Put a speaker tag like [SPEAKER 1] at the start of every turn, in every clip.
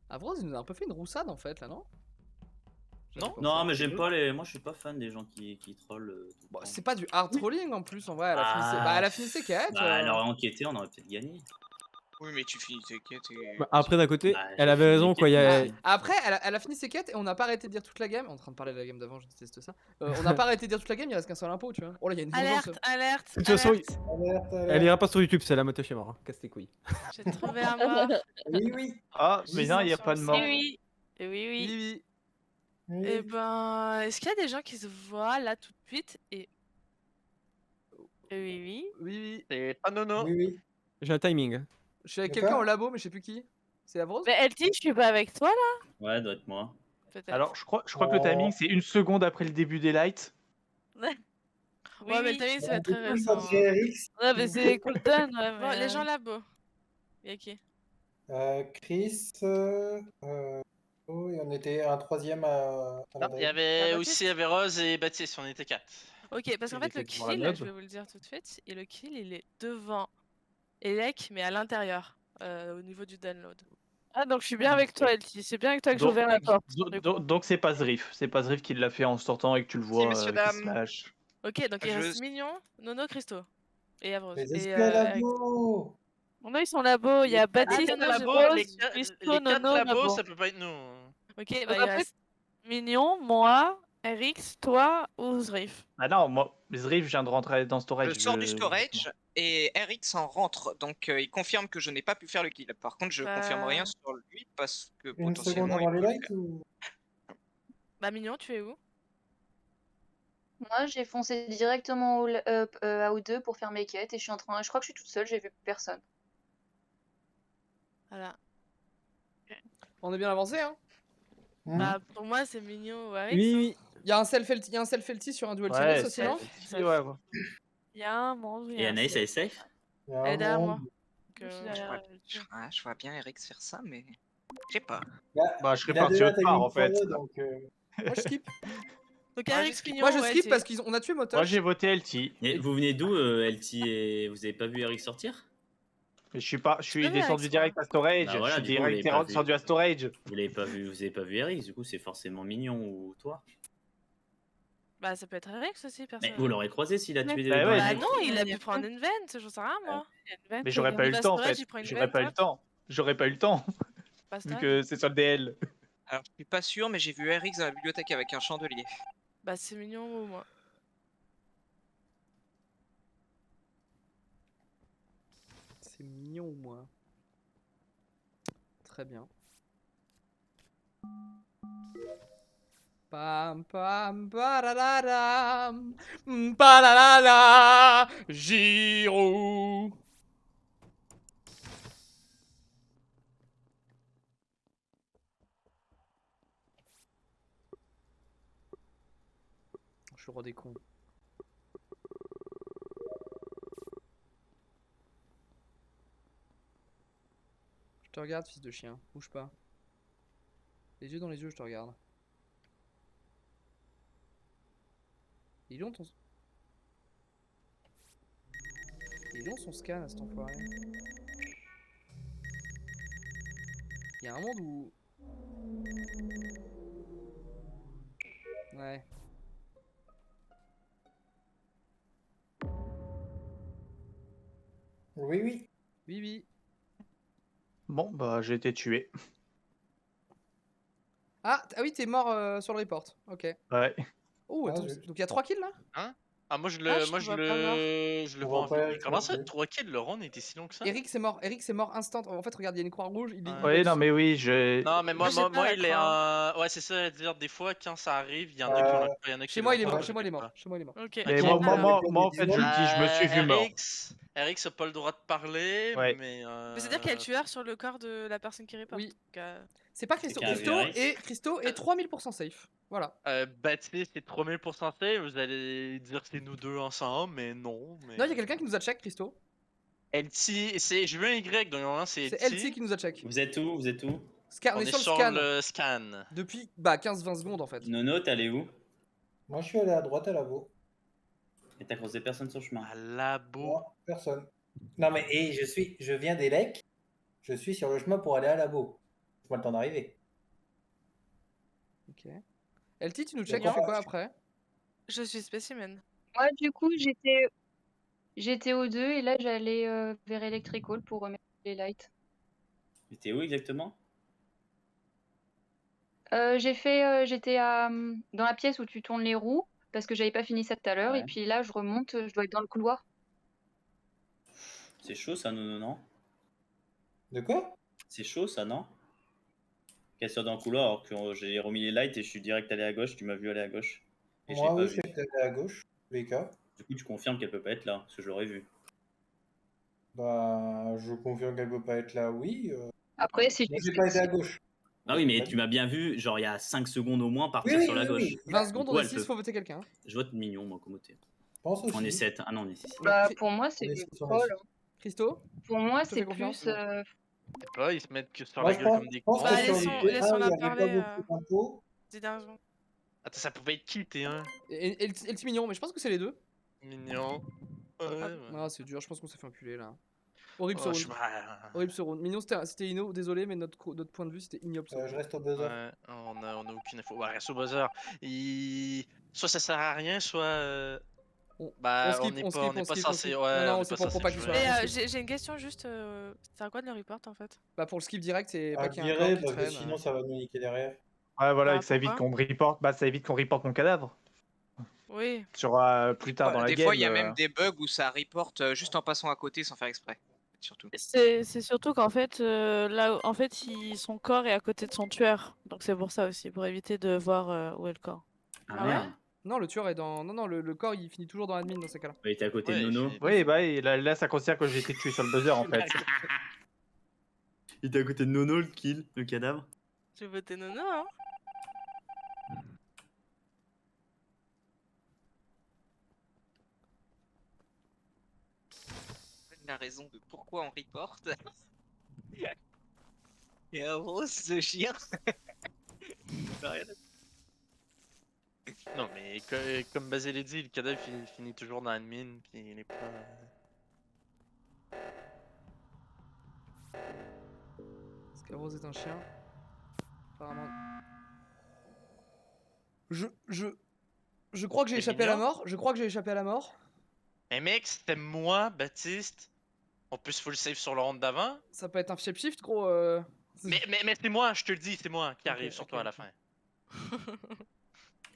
[SPEAKER 1] Avros, il nous a un peu fait une roussade en fait là, non?
[SPEAKER 2] Non.
[SPEAKER 3] Non, mais j'aime pas les. Moi, je suis pas fan des gens qui trollent. Tout le
[SPEAKER 1] Bon,
[SPEAKER 3] temps.
[SPEAKER 1] c'est pas du hard trolling en plus en vrai, elle a fini ses, elle a fini ses quêtes.
[SPEAKER 3] Bah, elle aurait enquêté, on aurait peut-être gagné.
[SPEAKER 2] Oui, mais tu finis tes quêtes et.
[SPEAKER 4] Bah, après, d'un côté,
[SPEAKER 3] Bah,
[SPEAKER 4] elle
[SPEAKER 3] j'ai
[SPEAKER 4] avait
[SPEAKER 3] fini
[SPEAKER 4] raison
[SPEAKER 3] mes
[SPEAKER 4] quoi.
[SPEAKER 3] quêtes,
[SPEAKER 1] Après, elle a fini ses quêtes et on n'a pas arrêté de dire toute la game. On est en train de parler de la game d'avant, je déteste ça. On n'a pas arrêté de dire toute la game, il reste qu'un seul impôt, tu vois. Oh là, il y a une vengeance.
[SPEAKER 5] Alerte.
[SPEAKER 4] De toute façon,
[SPEAKER 6] Alerte,
[SPEAKER 4] elle
[SPEAKER 6] alerte.
[SPEAKER 4] ira pas sur YouTube, c'est la moto chez mort. Casse tes couilles.
[SPEAKER 5] J'ai trouvé un mort.
[SPEAKER 6] Oui.
[SPEAKER 7] Ah, mais non, il n'y a pas de mort.
[SPEAKER 5] Oui. Et oui.
[SPEAKER 1] Oui.
[SPEAKER 6] Oui.
[SPEAKER 5] Et ben, est-ce qu'il y a des gens qui se voient là tout de suite et oui.
[SPEAKER 1] Oui.
[SPEAKER 7] C'est pas Nono.
[SPEAKER 6] Oui.
[SPEAKER 4] J'ai un timing.
[SPEAKER 1] Je suis avec
[SPEAKER 6] De
[SPEAKER 1] quelqu'un
[SPEAKER 6] quoi
[SPEAKER 1] au labo, mais je sais plus qui. C'est Avros?
[SPEAKER 5] Mais LT, je suis pas avec toi là?
[SPEAKER 3] Ouais, doit être moi.
[SPEAKER 5] Peut-être.
[SPEAKER 7] Alors, je crois que le timing, c'est 1 seconde après le début des lights.
[SPEAKER 5] Ouais, mais le timing, ça va être très
[SPEAKER 6] Du coup,
[SPEAKER 5] récent.
[SPEAKER 6] ça serait RX.
[SPEAKER 5] Ouais, mais c'est cooldown, ouais. Bon, les gens labo. Y'a qui?
[SPEAKER 6] Chris. Oh, et on était un troisième à la
[SPEAKER 2] Non, il y
[SPEAKER 6] veille.
[SPEAKER 2] avait
[SPEAKER 5] Ah,
[SPEAKER 2] aussi Averroz et Baptiste, on était 4.
[SPEAKER 5] Ok, parce qu'en
[SPEAKER 4] Il
[SPEAKER 5] fait, le
[SPEAKER 4] était devant la
[SPEAKER 5] kill,
[SPEAKER 4] nob.
[SPEAKER 5] je vais vous le dire tout de suite, et le kill, il est devant Elec, mais à l'intérieur, au niveau du download. Ah, donc je suis bien avec toi, LT. C'est bien avec toi que j'ai
[SPEAKER 7] Donc-
[SPEAKER 5] ouvert la porte.
[SPEAKER 7] Donc c'est pas Zrif. C'est pas Zrif qui l'a fait en sortant et que tu le vois
[SPEAKER 2] messieurs,
[SPEAKER 7] qui
[SPEAKER 2] dames.
[SPEAKER 7] se lâche.
[SPEAKER 5] Ok, donc il
[SPEAKER 2] Je-
[SPEAKER 5] reste Mignon, Nono, Christo. Et Avros.
[SPEAKER 6] Les
[SPEAKER 5] Et
[SPEAKER 6] esprits à
[SPEAKER 5] Eric.
[SPEAKER 6] labo.
[SPEAKER 5] Non, ils sont labo. Il y a Baptiste, Rose, Christo, Nono, labo.
[SPEAKER 2] ça peut pas être nous.
[SPEAKER 5] Ok, bah il reste Mignon, moi, Erix, toi ou Zrif.
[SPEAKER 7] Ah non, moi, Zrif, je viens de rentrer dans storage.
[SPEAKER 2] Je sors du storage et Eric en rentre, donc il confirme que je n'ai pas pu faire le kill. Par contre, je confirme rien sur lui parce que
[SPEAKER 6] Une seconde
[SPEAKER 2] potentiellement.
[SPEAKER 6] avant les
[SPEAKER 2] il peut le
[SPEAKER 6] lights
[SPEAKER 2] faire.
[SPEAKER 6] ou...
[SPEAKER 5] Bah Mignon, tu es où?
[SPEAKER 8] Moi, j'ai foncé directement à O2 pour faire mes quêtes et je suis en train. Je crois que je suis toute seule, j'ai vu personne.
[SPEAKER 5] Voilà.
[SPEAKER 1] On est bien avancé, hein.
[SPEAKER 5] Bah pour moi, c'est Mignon ou Erix.
[SPEAKER 4] Oui.
[SPEAKER 1] Il y a un self-LT sur un duel
[SPEAKER 7] Ouais,
[SPEAKER 1] TNS aussi, non?
[SPEAKER 7] ouais.
[SPEAKER 5] Il y a un monde.
[SPEAKER 3] Et Anaïs, elle est safe?
[SPEAKER 5] Elle est derrière moi.
[SPEAKER 2] Je vois bien Eric faire ça, mais je sais pas.
[SPEAKER 7] Bah, je serais
[SPEAKER 6] Il a
[SPEAKER 7] parti
[SPEAKER 6] déjà
[SPEAKER 7] autre part en
[SPEAKER 6] timing
[SPEAKER 7] fait.
[SPEAKER 6] pour eux, donc,
[SPEAKER 1] Moi je skip.
[SPEAKER 5] Donc
[SPEAKER 2] Moi,
[SPEAKER 5] Erix, Mignon.
[SPEAKER 1] Moi je
[SPEAKER 5] ouais,
[SPEAKER 1] skip
[SPEAKER 5] c'est-
[SPEAKER 1] parce qu'on a tué
[SPEAKER 7] Moi
[SPEAKER 1] Motosh.
[SPEAKER 7] j'ai voté LT.
[SPEAKER 3] Et vous venez d'où, LT et vous avez pas vu Eric sortir?
[SPEAKER 7] Mais je suis
[SPEAKER 5] pas
[SPEAKER 7] descendu
[SPEAKER 5] Eric,
[SPEAKER 7] direct à storage.
[SPEAKER 3] Bah voilà,
[SPEAKER 7] je suis
[SPEAKER 3] du coup, vous
[SPEAKER 7] direct
[SPEAKER 3] l'avez pas vu.
[SPEAKER 7] descendu à storage.
[SPEAKER 3] Vous avez pas vu Eric, du coup c'est forcément Mignon ou toi.
[SPEAKER 5] Bah ça peut être Erix aussi,
[SPEAKER 3] Mais
[SPEAKER 5] personne.
[SPEAKER 3] vous l'aurez croisé s'il a tué des
[SPEAKER 7] Bah ouais,
[SPEAKER 5] Bah
[SPEAKER 7] j'ai-
[SPEAKER 5] non, il a pu prendre une vente, j'en sais rien moi.
[SPEAKER 7] Mais j'aurais pas eu le temps en fait. J'aurais pas eu le temps. J'aurais pas eu le temps. Vu que c'est sur le DL.
[SPEAKER 2] Alors, je suis pas sûr, mais j'ai vu Eric dans la bibliothèque avec un chandelier.
[SPEAKER 5] Bah c'est Mignon ou moi.
[SPEAKER 1] C'est mignon ou moi. Très bien. Pam pam paralaram, palalala, Giroud. Je suis le roi des cons. Je te regarde, fils de chien. Bouge pas. Les yeux dans les yeux, je te regarde. Il est long ton... Il est long son scan à cet enfoiré. Il y a un monde où... Ouais.
[SPEAKER 6] Oui.
[SPEAKER 1] Oui, oui.
[SPEAKER 7] Bon, bah j'ai été tué.
[SPEAKER 1] Ah oui, t'es mort sur le report. Ok.
[SPEAKER 7] Ouais.
[SPEAKER 1] Oh,
[SPEAKER 6] Ah,
[SPEAKER 1] attends,
[SPEAKER 6] je-
[SPEAKER 1] donc il y a 3 kills là?
[SPEAKER 2] Ah, moi je
[SPEAKER 5] Ah,
[SPEAKER 2] le,
[SPEAKER 5] je
[SPEAKER 2] moi
[SPEAKER 5] te
[SPEAKER 2] je
[SPEAKER 5] vois pas mort.
[SPEAKER 2] le
[SPEAKER 6] On
[SPEAKER 2] vois en
[SPEAKER 6] va pas
[SPEAKER 2] vidéo.
[SPEAKER 6] être
[SPEAKER 2] Comment ça,
[SPEAKER 6] tranquille.
[SPEAKER 2] 3 kills, le run était si long que ça?
[SPEAKER 1] Eric c'est mort. Eric c'est mort instant. En fait, regarde, il y a une croix rouge. Il est...
[SPEAKER 2] Ouais.
[SPEAKER 7] Ouais, non, mais oui, je.
[SPEAKER 2] Non, mais moi,
[SPEAKER 5] Je sais pas, la
[SPEAKER 2] il est
[SPEAKER 5] croix.
[SPEAKER 2] un. Ouais, c'est ça, c'est-à-dire des fois quand ça arrive, il y en a qui ont il y en a qui
[SPEAKER 1] Chez moi, il est
[SPEAKER 2] l'ont
[SPEAKER 1] mort.
[SPEAKER 2] pas,
[SPEAKER 1] Chez moi, il est
[SPEAKER 2] pas.
[SPEAKER 1] mort. Chez moi, il est mort.
[SPEAKER 5] Ok.
[SPEAKER 7] Mais
[SPEAKER 2] Ok.
[SPEAKER 7] moi, en fait, je le dis, je me suis vu mort.
[SPEAKER 2] Eric n'a pas le droit de parler,
[SPEAKER 7] Ouais.
[SPEAKER 2] mais.
[SPEAKER 5] Mais c'est-à-dire qu'il y a le tueur sur le corps de la personne qui répond.
[SPEAKER 1] Oui.
[SPEAKER 5] Donc,
[SPEAKER 1] C'est pas Christo.
[SPEAKER 3] C'est qu'un
[SPEAKER 1] Christo est 3000% safe. Voilà.
[SPEAKER 2] Baptiste c'est 3000% safe, vous allez dire que c'est nous deux ensemble, mais non. Mais...
[SPEAKER 1] Non, il y a quelqu'un qui nous a check, Christo.
[SPEAKER 2] LT, c'est. J'ai vu un Y, donc normalement c'est
[SPEAKER 1] C'est LT qui nous a check.
[SPEAKER 3] Vous êtes où? Vous êtes où?
[SPEAKER 1] On est sur le scan.
[SPEAKER 2] le scan.
[SPEAKER 1] Depuis 15-20 secondes en fait.
[SPEAKER 3] Nono, t'es allé où?
[SPEAKER 6] Moi, je suis allé à droite à labo.
[SPEAKER 3] Et t'as croisé personne sur le chemin?
[SPEAKER 2] À labo.
[SPEAKER 6] Non, personne. Non, mais je viens d'Elec. Je suis sur le chemin pour aller à labo. Laisse-moi le temps d'arriver.
[SPEAKER 1] Ok. LT, tu nous check, tu
[SPEAKER 8] Non.
[SPEAKER 1] fais quoi après?
[SPEAKER 5] Je suis spécimen.
[SPEAKER 8] Moi, du coup, j'étais au 2 et là, j'allais vers Electrical pour remettre les lights.
[SPEAKER 3] Et t'es où exactement?
[SPEAKER 8] J'étais dans la pièce où tu tournes les roues parce que j'avais pas fini ça tout à l'heure.
[SPEAKER 3] Ouais.
[SPEAKER 8] Et puis là, je remonte, je dois être dans le couloir.
[SPEAKER 3] C'est chaud ça, non?
[SPEAKER 6] De quoi?
[SPEAKER 3] C'est chaud ça, non? Qu'elle soit dans le couloir alors que j'ai remis les lights et je suis direct allé à gauche, tu m'as vu aller à gauche. Et je l'ai
[SPEAKER 6] Moi,
[SPEAKER 3] pas
[SPEAKER 6] oui,
[SPEAKER 3] vu.
[SPEAKER 6] j'étais allé à gauche, les cas.
[SPEAKER 3] Du coup, tu confirmes qu'elle peut pas être là, parce que je l'aurais vu.
[SPEAKER 6] Bah, je confirme qu'elle peut pas être là, oui.
[SPEAKER 8] Après, si
[SPEAKER 6] Moi,
[SPEAKER 8] tu
[SPEAKER 6] j'ai pas été à gauche.
[SPEAKER 3] Ah oui, mais tu m'as bien vu, genre il y a 5 secondes au moins, partir
[SPEAKER 6] Oui,
[SPEAKER 3] sur la
[SPEAKER 6] oui,
[SPEAKER 3] gauche.
[SPEAKER 6] oui.
[SPEAKER 1] 20 secondes,
[SPEAKER 3] Du
[SPEAKER 1] on
[SPEAKER 3] coup,
[SPEAKER 1] est
[SPEAKER 3] elle
[SPEAKER 1] 6,
[SPEAKER 3] peut-
[SPEAKER 1] faut voter quelqu'un.
[SPEAKER 3] Je vote mignon, moi, comme côté.
[SPEAKER 6] Je pense aussi.
[SPEAKER 3] On est 7. Ah non, on est 6.
[SPEAKER 8] Bah,
[SPEAKER 1] Cri-
[SPEAKER 8] pour moi, c'est
[SPEAKER 6] On est
[SPEAKER 8] du
[SPEAKER 6] six, on est
[SPEAKER 8] troll.
[SPEAKER 6] six.
[SPEAKER 8] Hein.
[SPEAKER 1] Christo?
[SPEAKER 8] Pour moi,
[SPEAKER 1] Je te
[SPEAKER 8] c'est
[SPEAKER 1] fais confiance.
[SPEAKER 8] plus.
[SPEAKER 7] Je sais pas, ils se mettent que sur
[SPEAKER 6] Moi,
[SPEAKER 7] la
[SPEAKER 6] je
[SPEAKER 7] gueule
[SPEAKER 6] pense,
[SPEAKER 7] comme des
[SPEAKER 6] je pense
[SPEAKER 7] cons.
[SPEAKER 5] Bah,
[SPEAKER 6] que sur
[SPEAKER 5] laissons-
[SPEAKER 6] les T1,
[SPEAKER 5] laissons-la
[SPEAKER 6] il y avait
[SPEAKER 5] parler,
[SPEAKER 6] pas beaucoup d'infos.
[SPEAKER 5] Dis d'un jour.
[SPEAKER 7] Attends, ça pouvait être qui, T1?
[SPEAKER 1] Et LT mignon, mais je pense que c'est les deux.
[SPEAKER 7] Mignon. Ouais, ouais.
[SPEAKER 1] Ah, c'est dur, je pense qu'on s'est fait enculer là. Horrible
[SPEAKER 7] Oh,
[SPEAKER 1] ce
[SPEAKER 7] je
[SPEAKER 1] round.
[SPEAKER 7] sais
[SPEAKER 1] Horrible ce round. Mignon, c'était Ino, désolé, mais notre point de vue c'était ignoble. ce
[SPEAKER 6] Je
[SPEAKER 1] round.
[SPEAKER 6] reste au buzzer.
[SPEAKER 7] Ouais, on a aucune info. Ouais, reste au buzzer. Soit ça sert à rien, soit. Bah,
[SPEAKER 1] skip,
[SPEAKER 7] on
[SPEAKER 1] skip,
[SPEAKER 7] n'est pas
[SPEAKER 1] skip.
[SPEAKER 7] censé.
[SPEAKER 1] Non,
[SPEAKER 7] Ouais,
[SPEAKER 1] non,
[SPEAKER 7] on est
[SPEAKER 1] c'est
[SPEAKER 7] pas
[SPEAKER 1] pour pas
[SPEAKER 7] censé
[SPEAKER 1] qu'il
[SPEAKER 7] jouer.
[SPEAKER 1] soit là.
[SPEAKER 5] Et j'ai une question juste. C'est à quoi de le report en fait?
[SPEAKER 1] Bah, pour le skip direct, c'est pas
[SPEAKER 6] À
[SPEAKER 1] qu'il y a un
[SPEAKER 6] virer,
[SPEAKER 1] corps qui
[SPEAKER 6] parce que
[SPEAKER 1] traîne.
[SPEAKER 6] sinon, ça va nous niquer derrière.
[SPEAKER 7] Ouais, voilà,
[SPEAKER 5] Bah,
[SPEAKER 7] et que ça évite
[SPEAKER 5] pourquoi
[SPEAKER 7] qu'on reporte. Bah, ça évite qu'on reporte mon cadavre.
[SPEAKER 5] Oui.
[SPEAKER 7] Sur plus tard dans la
[SPEAKER 2] Des
[SPEAKER 7] game.
[SPEAKER 2] fois, il y a même des bugs où ça reporte juste en passant à côté sans faire exprès. Surtout.
[SPEAKER 5] C'est surtout qu'en fait, là, en fait, son corps est à côté de son tueur. Donc c'est pour ça aussi, pour éviter de voir où est le corps.
[SPEAKER 3] Ah,
[SPEAKER 5] Ah ouais
[SPEAKER 3] merde.
[SPEAKER 1] Non, le tueur est dans. Non, le corps il finit toujours dans l'admin dans ces cas-là.
[SPEAKER 3] Il était à côté
[SPEAKER 7] Ouais,
[SPEAKER 3] de Nono.
[SPEAKER 7] il Oui, bah, et là, ça considère que j'ai été tué sur le buzzer en fait.
[SPEAKER 3] Il était à côté de Nono, le kill, le cadavre.
[SPEAKER 5] Je vais voter Nono, hein.
[SPEAKER 2] La raison de pourquoi on reporte. Et un gros, ce chien.
[SPEAKER 7] Non, mais comme Basile l'a dit, le cadavre finit toujours dans l'admin, puis il est pas.
[SPEAKER 1] Est-ce qu'Avrose est un chien? Apparemment. Je crois que j'ai
[SPEAKER 7] C'est
[SPEAKER 1] échappé à la
[SPEAKER 7] mignon.
[SPEAKER 1] mort. Je crois que j'ai échappé à la mort.
[SPEAKER 7] Eh mec, c'était moi, Baptiste. On peut se full save sur le round d'avant.
[SPEAKER 1] Ça peut être un shapeshift, gros.
[SPEAKER 7] Mais c'est moi, je te le dis, c'est moi qui
[SPEAKER 1] Ok,
[SPEAKER 7] arrive sur
[SPEAKER 1] ok,
[SPEAKER 7] toi à la
[SPEAKER 1] ok.
[SPEAKER 7] fin.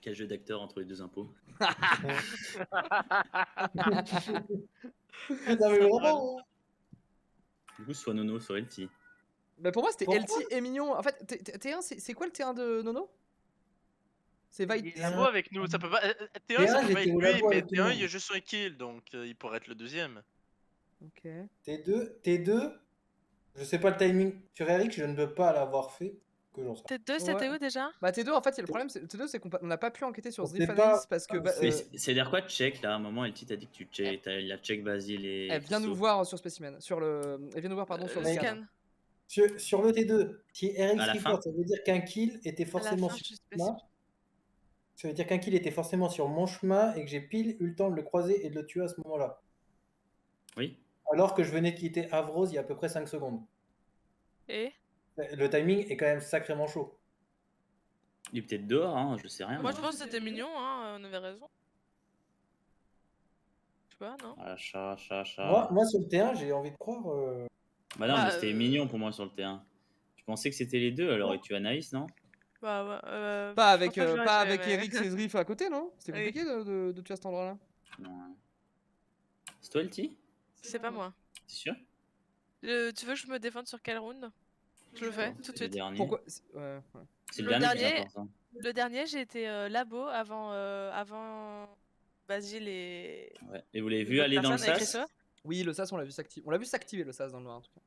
[SPEAKER 3] Quel jeu d'acteur entre les deux impôts.
[SPEAKER 6] Non, mais vraiment, hein.
[SPEAKER 3] Du coup, soit Nono, soit LT.
[SPEAKER 1] Bah, pour moi, c'était
[SPEAKER 6] Pourquoi
[SPEAKER 1] LT et Mignon. En fait, T1, c'est quoi le T1 de Nono? C'est
[SPEAKER 7] Il
[SPEAKER 1] Vight.
[SPEAKER 7] est labo avec nous, ça peut pas. T1,
[SPEAKER 6] T1,
[SPEAKER 7] ça peut pas
[SPEAKER 6] j'étais
[SPEAKER 7] être
[SPEAKER 6] au
[SPEAKER 7] lui,
[SPEAKER 6] labo
[SPEAKER 7] mais
[SPEAKER 6] avec tout le
[SPEAKER 7] T1
[SPEAKER 6] monde.
[SPEAKER 7] il y a juste un kill, donc il pourrait être le deuxième.
[SPEAKER 1] Ok.
[SPEAKER 6] T2, je sais pas le timing. Sur Eric, je ne veux pas l'avoir fait. Que j'en sais.
[SPEAKER 5] T2, c'était
[SPEAKER 1] Ouais.
[SPEAKER 5] où déjà?
[SPEAKER 1] Bah, T2, en fait, le problème, T2, c'est qu'on n'a pas pu enquêter sur
[SPEAKER 6] On
[SPEAKER 1] Zriff
[SPEAKER 6] sait pas-
[SPEAKER 1] Analysis parce que. bah,
[SPEAKER 3] Mais c'est-à-dire quoi, check là? À un moment, LT t'a dit que tu check, il a check Basile et.
[SPEAKER 1] elle vient nous
[SPEAKER 3] Christo.
[SPEAKER 1] voir sur Specimen. Elle vient nous voir, pardon, sur
[SPEAKER 5] Le
[SPEAKER 1] le
[SPEAKER 5] scan.
[SPEAKER 1] scan.
[SPEAKER 6] Sur le T2, si Eric
[SPEAKER 3] À la
[SPEAKER 6] report,
[SPEAKER 3] fin.
[SPEAKER 6] ça veut dire qu'un kill était
[SPEAKER 5] À la
[SPEAKER 6] forcément
[SPEAKER 5] fin,
[SPEAKER 6] sur
[SPEAKER 5] je suis
[SPEAKER 6] mon chemin.
[SPEAKER 5] spécimen.
[SPEAKER 6] Ça veut dire qu'un kill était forcément sur mon chemin et que j'ai pile eu le temps de le croiser et de le tuer à ce moment-là.
[SPEAKER 3] Oui.
[SPEAKER 6] Alors que je venais de quitter Avrose il y a à peu près 5 secondes.
[SPEAKER 5] Et
[SPEAKER 6] Le timing est quand même sacrément chaud.
[SPEAKER 3] Il est peut-être dehors, hein, je sais rien.
[SPEAKER 5] moi, je pense que c'était mignon, hein, on avait raison. Tu vois, non?
[SPEAKER 3] Ah, chat.
[SPEAKER 6] Moi, sur le T1, j'ai envie de croire.
[SPEAKER 3] Bah non,
[SPEAKER 5] Bah,
[SPEAKER 3] mais c'était mignon pour moi sur le terrain. Tu pensais que c'était les deux, alors tu Anaïs, non?
[SPEAKER 5] Bah ouais.
[SPEAKER 1] Pas
[SPEAKER 5] je
[SPEAKER 1] avec,
[SPEAKER 5] pense que je l'aurais
[SPEAKER 1] pas
[SPEAKER 5] tué,
[SPEAKER 1] avec
[SPEAKER 5] mais-
[SPEAKER 1] Eric et Zriff à côté, non? C'était
[SPEAKER 5] Oui.
[SPEAKER 1] compliqué de tuer à cet endroit-là.
[SPEAKER 3] Non. C'est toi, LT?
[SPEAKER 5] C'est pas moi.
[SPEAKER 3] T'es sûr?
[SPEAKER 5] Tu veux que je me défende sur quel round? Je le fais, tout de
[SPEAKER 3] C'est le
[SPEAKER 5] suite.
[SPEAKER 3] dernier.
[SPEAKER 1] Pourquoi? Ouais.
[SPEAKER 3] C'est
[SPEAKER 5] Le
[SPEAKER 3] le dernier qui est
[SPEAKER 5] dernier-
[SPEAKER 3] important.
[SPEAKER 5] Le dernier, j'ai été labo avant Basile et.
[SPEAKER 3] Ouais. Et vous l'avez
[SPEAKER 5] et
[SPEAKER 3] vu
[SPEAKER 5] l'autre
[SPEAKER 3] aller dans le
[SPEAKER 5] personne avec
[SPEAKER 3] sas?
[SPEAKER 5] Christophe.
[SPEAKER 1] Oui, le sas, on l'a vu s'activer. On l'a vu s'activer le sas dans le noir en tout cas.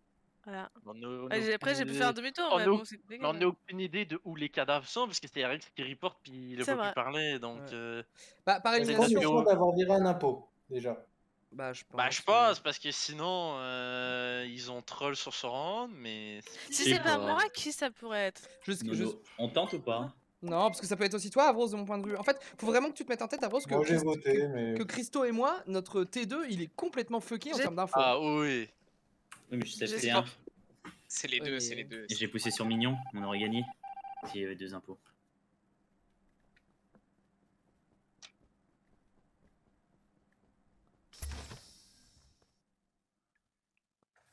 [SPEAKER 5] Voilà.
[SPEAKER 7] On
[SPEAKER 5] Après, j'ai pu faire un demi-tour,
[SPEAKER 7] on
[SPEAKER 5] mais
[SPEAKER 7] a
[SPEAKER 5] bon, c'est compliqué.
[SPEAKER 7] Mais on n'a aucune idée de où les cadavres sont, parce que c'est Eric qui reporte, puis il a
[SPEAKER 5] C'est
[SPEAKER 7] pas
[SPEAKER 5] vrai.
[SPEAKER 7] pu parler, donc.
[SPEAKER 1] Ouais. Bah, par
[SPEAKER 6] C'est
[SPEAKER 1] élimination.
[SPEAKER 7] vidéo.
[SPEAKER 6] confiant d'avoir viré un impôt, déjà.
[SPEAKER 1] Bah, je pense.
[SPEAKER 7] Bah, je pense, parce que sinon, ils ont troll sur ce round, mais.
[SPEAKER 5] Si
[SPEAKER 3] Je
[SPEAKER 5] c'est
[SPEAKER 3] sais
[SPEAKER 5] pas
[SPEAKER 3] pas.
[SPEAKER 5] moi, qui ça pourrait être?
[SPEAKER 3] Nono, on tente ou pas?
[SPEAKER 1] Non, parce que ça peut être aussi toi, Avrose, de mon point de vue. En fait, faut vraiment que tu te mettes en tête, Avrose, que,
[SPEAKER 6] Moi, j'ai voté, mais.
[SPEAKER 1] que Christo et moi, notre T2, il est complètement fucké en
[SPEAKER 5] J'ai-
[SPEAKER 1] termes d'infos.
[SPEAKER 7] Ah oui.
[SPEAKER 3] Oui, mais je sais
[SPEAKER 5] Je
[SPEAKER 3] le
[SPEAKER 5] sais
[SPEAKER 3] T1.
[SPEAKER 2] C'est les
[SPEAKER 1] Ouais,
[SPEAKER 2] deux,
[SPEAKER 1] mais-
[SPEAKER 2] c'est les deux.
[SPEAKER 3] Et j'ai poussé sur Mignon, on aurait gagné. S'il y avait 2 impôts.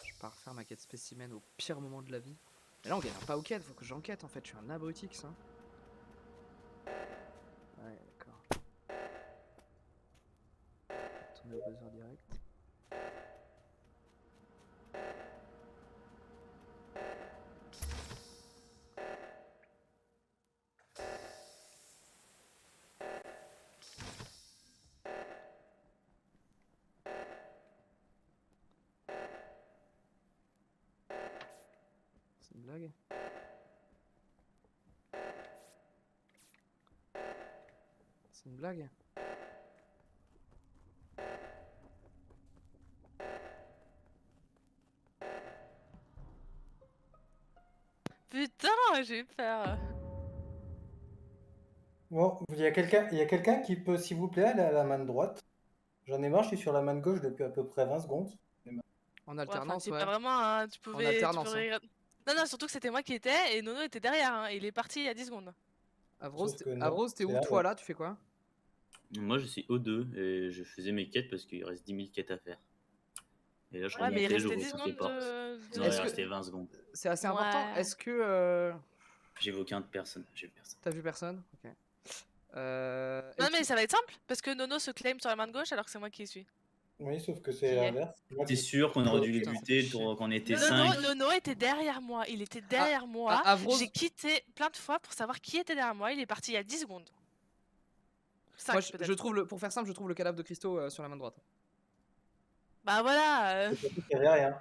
[SPEAKER 1] Je pars faire ma quête spécimen au pire moment de la vie. Mais là on gagne pas aux quêtes, faut que j'enquête en fait, je suis un abrutix hein. Ouais d'accord. Tourner au buzzer direct. C'est une blague? C'est une blague?
[SPEAKER 5] Putain, j'ai eu peur.
[SPEAKER 6] Bon, il y a quelqu'un qui peut, s'il vous plaît, aller à la main droite. J'en ai marre, je suis sur la main gauche depuis à peu près 20 secondes.
[SPEAKER 1] En
[SPEAKER 5] Ouais, enfin,
[SPEAKER 1] alternance,
[SPEAKER 5] c'est
[SPEAKER 1] ouais.
[SPEAKER 5] pas vraiment, hein, tu pouvais.
[SPEAKER 1] alternance, hein.
[SPEAKER 5] regarder. Non, non, surtout que c'était moi qui étais et Nono était derrière. Hein, et il est parti il y a 10 secondes.
[SPEAKER 1] Avros,
[SPEAKER 6] Sauf que non,
[SPEAKER 1] Avros, t'es
[SPEAKER 6] c'est
[SPEAKER 1] où
[SPEAKER 6] là,
[SPEAKER 1] toi
[SPEAKER 6] ouais.
[SPEAKER 1] là? Tu fais quoi?
[SPEAKER 3] Moi je suis O2 et je faisais mes quêtes parce qu'il reste 10 000 quêtes à faire. Et là je
[SPEAKER 5] Ouais, mais il
[SPEAKER 3] remontais,
[SPEAKER 5] restait
[SPEAKER 3] j'ouvre
[SPEAKER 5] 10
[SPEAKER 3] toutes les
[SPEAKER 5] secondes
[SPEAKER 3] portes.
[SPEAKER 5] de.
[SPEAKER 3] Non,
[SPEAKER 1] Est-ce
[SPEAKER 3] il
[SPEAKER 1] que-
[SPEAKER 3] restait 20 secondes.
[SPEAKER 1] C'est assez important.
[SPEAKER 5] Ouais.
[SPEAKER 1] Est-ce que
[SPEAKER 3] J'ai vu aucun de personne. J'ai vu personne.
[SPEAKER 1] t'as vu personne? Ok.
[SPEAKER 5] Non, mais ça va être simple parce que Nono se claim sur la main de gauche alors que c'est moi qui suis.
[SPEAKER 6] Oui, sauf que c'est
[SPEAKER 5] Qui est
[SPEAKER 6] l'inverse. Moi
[SPEAKER 3] T'es
[SPEAKER 6] qui-
[SPEAKER 3] sûr qu'on aurait dû les
[SPEAKER 1] Putain,
[SPEAKER 3] buter
[SPEAKER 1] c'est
[SPEAKER 3] pour qu'on était
[SPEAKER 5] Nono,
[SPEAKER 3] 5?
[SPEAKER 5] Nono était derrière moi. Il était derrière moi.
[SPEAKER 1] Avros,
[SPEAKER 5] J'ai quitté plein de fois pour savoir qui était derrière moi. Il est parti il y a 10 secondes. 5
[SPEAKER 1] moi
[SPEAKER 5] peut-être.
[SPEAKER 1] je trouve le, pour faire simple, je trouve le cadavre de Christo sur la main droite.
[SPEAKER 5] Bah voilà.
[SPEAKER 6] Il y avait rien.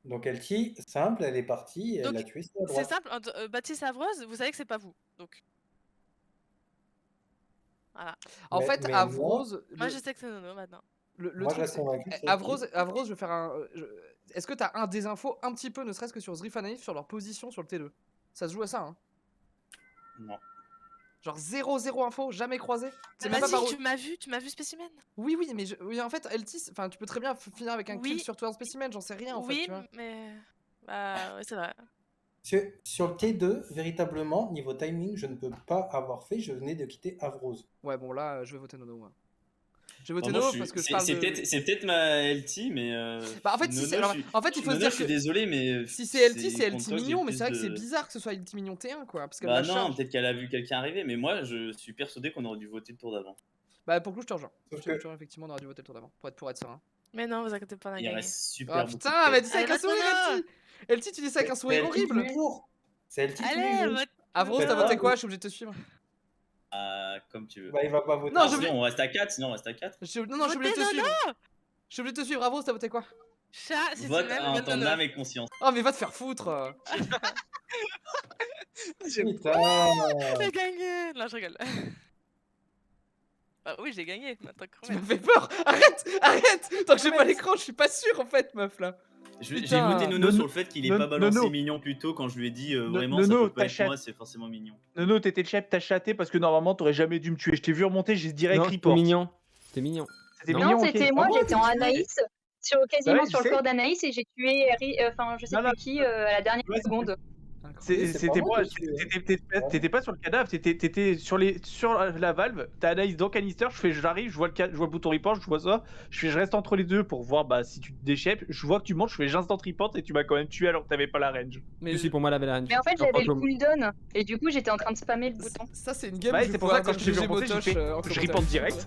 [SPEAKER 6] Donc LT, simple, elle est partie, elle
[SPEAKER 5] Donc,
[SPEAKER 6] l'a tué sur la
[SPEAKER 5] C'est
[SPEAKER 6] droite.
[SPEAKER 5] simple. Baptiste Avreuse, vous savez que c'est pas vous. Donc. Voilà.
[SPEAKER 1] En
[SPEAKER 6] Mais-
[SPEAKER 1] fait,
[SPEAKER 6] mais
[SPEAKER 1] Avros,
[SPEAKER 5] Moi je sais que c'est Nono maintenant.
[SPEAKER 1] le
[SPEAKER 6] Moi, je
[SPEAKER 1] truc,
[SPEAKER 6] reste
[SPEAKER 1] c'est-
[SPEAKER 6] convaincu que c'est
[SPEAKER 1] Avros, Avros, je vais faire un. Est-ce que t'as un des infos un petit peu, ne serait-ce que sur Zrif Naïf, sur leur position sur le T2? Ça se joue à ça, hein?
[SPEAKER 3] Non.
[SPEAKER 1] Genre 0 info, jamais croisé. C'est même pas
[SPEAKER 5] Vas-y,
[SPEAKER 1] par où.
[SPEAKER 5] tu m'as vu spécimen.
[SPEAKER 1] Oui, oui, mais oui, en fait, LT, enfin, tu peux très bien finir avec un kill
[SPEAKER 5] Oui.
[SPEAKER 1] sur toi en spécimen, j'en sais rien en fait.
[SPEAKER 5] Oui,
[SPEAKER 1] Tu vois.
[SPEAKER 5] mais. Bah, ouais, c'est vrai.
[SPEAKER 6] Sur le T2, véritablement, niveau timing, je ne peux pas avoir fait, je venais de quitter Avrose.
[SPEAKER 1] Ouais, bon, là, je vais voter Nono, moi. Je vais voter
[SPEAKER 3] Moi,
[SPEAKER 1] Nono parce que je parle de.
[SPEAKER 3] C'est peut-être ma LT, mais.
[SPEAKER 1] Bah, en fait, si
[SPEAKER 3] Nono,
[SPEAKER 1] c'est. alors,
[SPEAKER 3] je suis-
[SPEAKER 1] en fait, il faut se
[SPEAKER 3] Nono,
[SPEAKER 1] dire
[SPEAKER 3] je suis
[SPEAKER 1] que.
[SPEAKER 3] désolé, mais.
[SPEAKER 1] Si c'est LT, c'est
[SPEAKER 3] contre
[SPEAKER 1] LT
[SPEAKER 3] toi que j'ai
[SPEAKER 1] mignon, mais
[SPEAKER 3] plus
[SPEAKER 1] c'est vrai que
[SPEAKER 3] de-
[SPEAKER 1] c'est bizarre que ce soit LT mignon T1, quoi. Parce que
[SPEAKER 3] Bah
[SPEAKER 1] la
[SPEAKER 3] non,
[SPEAKER 1] charge.
[SPEAKER 3] peut-être qu'elle a vu quelqu'un arriver, mais moi je suis persuadé qu'on aurait dû voter le tour d'avant.
[SPEAKER 1] Bah, pour le coup, je te rejoins.
[SPEAKER 6] Sauf
[SPEAKER 1] Je te
[SPEAKER 6] que-
[SPEAKER 1] rejoins, effectivement, on aurait dû voter le tour d'avant. Pour être serein.
[SPEAKER 5] Mais non, vous inquiétez pas, on a
[SPEAKER 3] Il
[SPEAKER 5] gagné.
[SPEAKER 3] reste super
[SPEAKER 1] Ah
[SPEAKER 3] beaucoup.
[SPEAKER 1] putain,
[SPEAKER 3] de
[SPEAKER 1] mais dis ça
[SPEAKER 5] Allez,
[SPEAKER 1] avec un sourire,
[SPEAKER 5] vote
[SPEAKER 1] LT! LT, tu dis ça avec un sourire
[SPEAKER 6] C'est LT tous
[SPEAKER 1] horrible!
[SPEAKER 6] les jours. C'est LT tous les
[SPEAKER 5] Allez,
[SPEAKER 6] jours.
[SPEAKER 5] vote.
[SPEAKER 1] Avros, t'as
[SPEAKER 6] Bah,
[SPEAKER 1] voté
[SPEAKER 6] oui.
[SPEAKER 1] quoi? Je suis obligé de te suivre.
[SPEAKER 3] Comme tu veux.
[SPEAKER 6] Bah, il va pas voter.
[SPEAKER 1] Non,
[SPEAKER 3] Non,
[SPEAKER 1] je
[SPEAKER 3] sinon
[SPEAKER 1] voulais-
[SPEAKER 3] on reste à 4, sinon on reste à 4.
[SPEAKER 1] Non, je suis obligé de te
[SPEAKER 5] Votez
[SPEAKER 1] suivre. Je suis obligé de te suivre. Avros, t'as voté quoi?
[SPEAKER 5] Chat, si
[SPEAKER 3] Vote
[SPEAKER 5] tu m'aimes,
[SPEAKER 3] en
[SPEAKER 5] vote
[SPEAKER 3] ton
[SPEAKER 5] Nono.
[SPEAKER 3] âme et conscience.
[SPEAKER 1] Oh, mais va te faire foutre!
[SPEAKER 6] Putain.
[SPEAKER 5] J'ai gagné. Non, je rigole. Bah oui, j'ai gagné. Maintenant,
[SPEAKER 1] Tu m'as fait peur! Arrête! Tant que j'ai pas l'écran, je suis pas sûr en fait, meuf là.
[SPEAKER 3] J'ai
[SPEAKER 1] Putain.
[SPEAKER 3] voté Nono sur le fait qu'il ait pas balancé
[SPEAKER 9] Nono.
[SPEAKER 3] mignon plus tôt quand je lui ai dit
[SPEAKER 9] No-
[SPEAKER 3] vraiment
[SPEAKER 9] Nono,
[SPEAKER 3] ça peut pas
[SPEAKER 9] t'as
[SPEAKER 3] être
[SPEAKER 9] chat-
[SPEAKER 3] moi, c'est forcément mignon.
[SPEAKER 9] Nono, t'étais le chef, t'as chaté parce que normalement t'aurais jamais dû me tuer. Je t'ai vu remonter, j'ai direct
[SPEAKER 4] Non, t'es
[SPEAKER 9] report.
[SPEAKER 4] mignon. T'es mignon.
[SPEAKER 9] C'était
[SPEAKER 4] Non.
[SPEAKER 8] Non,
[SPEAKER 9] mignon, ok.
[SPEAKER 8] c'était moi,
[SPEAKER 9] Ah bon,
[SPEAKER 8] j'étais en
[SPEAKER 9] t'es-
[SPEAKER 8] Anaïs, quasiment
[SPEAKER 9] Bah ouais,
[SPEAKER 8] sur
[SPEAKER 9] tu
[SPEAKER 8] le
[SPEAKER 9] sais.
[SPEAKER 8] corps d'Anaïs et j'ai tué, enfin je sais
[SPEAKER 9] Non, non.
[SPEAKER 8] plus qui à la dernière
[SPEAKER 9] Ouais,
[SPEAKER 8] seconde.
[SPEAKER 6] c'est
[SPEAKER 9] C'était
[SPEAKER 6] pas moi
[SPEAKER 9] moi,
[SPEAKER 6] qui suis,
[SPEAKER 9] t'étais pas sur le cadavre, t'étais sur la valve, t'as Anaïs dans canister, j'arrive, je vois le bouton report, je vois ça, je reste entre les deux pour voir bah, si tu te déchèpes, je vois que tu montes, je fais j'instant report et tu m'as quand même tué alors que t'avais pas la range.
[SPEAKER 1] Mais
[SPEAKER 4] Si, pour moi, la avait la range.
[SPEAKER 8] Mais en fait,
[SPEAKER 4] Genre,
[SPEAKER 8] j'avais le
[SPEAKER 4] comme-
[SPEAKER 8] cooldown et du coup, j'étais en train de spammer le bouton.
[SPEAKER 1] ça, c'est une game
[SPEAKER 9] Ouais,
[SPEAKER 1] où je vais
[SPEAKER 9] c'est pour
[SPEAKER 1] pouvoir
[SPEAKER 9] ça que quand
[SPEAKER 1] dire
[SPEAKER 9] je t'ai vu
[SPEAKER 1] GG
[SPEAKER 9] remonter, j'ai
[SPEAKER 1] Motoche,
[SPEAKER 9] fait
[SPEAKER 1] en
[SPEAKER 9] je
[SPEAKER 1] commentaire.
[SPEAKER 9] report direct.